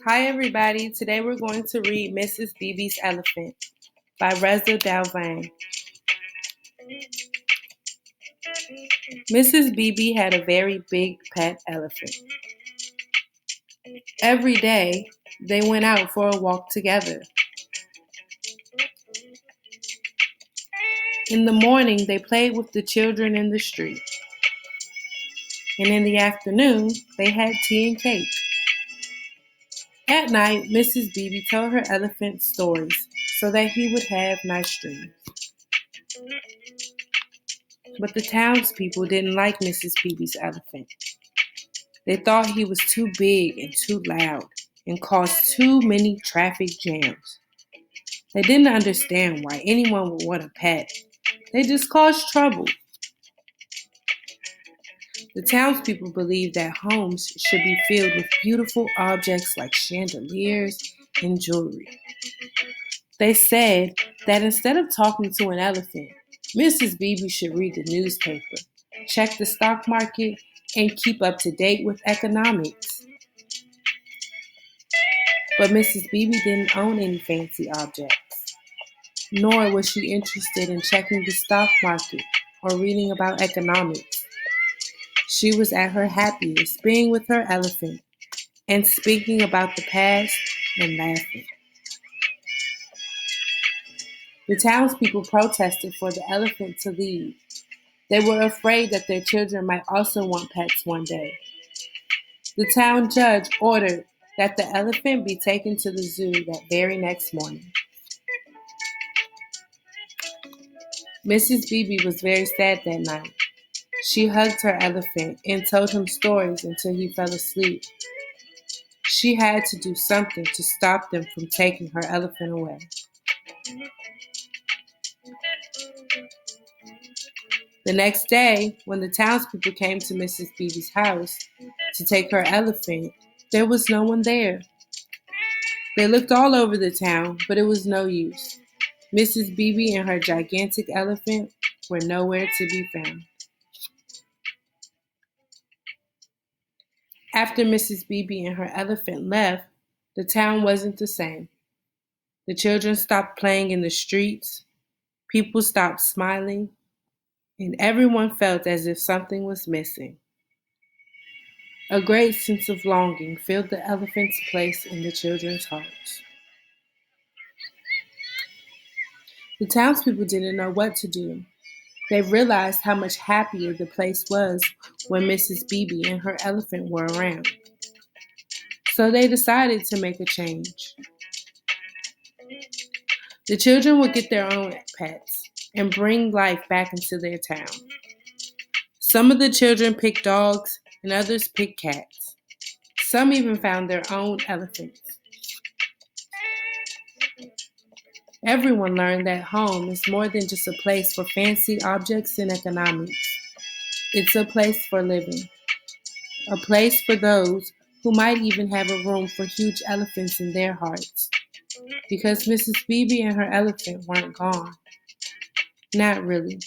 Hi everybody, today we're going to read Mrs. Bibi's Elephant by Reza Dalvane. Mrs. Bibi had a very big pet elephant. Every day, they went out for a walk together. In the morning, they played with the children in the street. And in the afternoon, they had tea and cake. At night, Mrs. Bibi told her elephant stories so that he would have nice dreams. But the townspeople didn't like Mrs. Bibi's elephant. They thought he was too big and too loud and caused too many traffic jams. They didn't understand why anyone would want a pet. They just caused trouble. The townspeople believed that homes should be filled with beautiful objects like chandeliers and jewelry. They said that instead of talking to an elephant, Mrs. Bibi should read the newspaper, check the stock market, and keep up to date with economics. But Mrs. Bibi didn't own any fancy objects, nor was she interested in checking the stock market or reading about economics. She was at her happiest being with her elephant and speaking about the past and laughing. The townspeople protested for the elephant to leave. They were afraid that their children might also want pets one day. The town judge ordered that the elephant be taken to the zoo that very next morning. Mrs. Bibi was very sad that night. She hugged her elephant and told him stories until he fell asleep. She had to do something to stop them from taking her elephant away. The next day, when the townspeople came to Mrs. Bibi's house to take her elephant, there was no one there. They looked all over the town, but it was no use. Mrs. Bibi and her gigantic elephant were nowhere to be found. After Mrs. Bibi and her elephant left, the town wasn't the same. The children stopped playing in the streets, people stopped smiling, and everyone felt as if something was missing. A great sense of longing filled the elephant's place in the children's hearts. The townspeople didn't know what to do. They realized how much happier the place was when Mrs. Bibi and her elephant were around. So they decided to make a change. The children would get their own pets and bring life back into their town. Some of the children picked dogs and others picked cats. Some even found their own elephants. Everyone learned that home is more than just a place for fancy objects and economics. It's a place for living, a place for those who might even have a room for huge elephants in their hearts. Because Mrs. Bibi and her elephant weren't gone. Not really.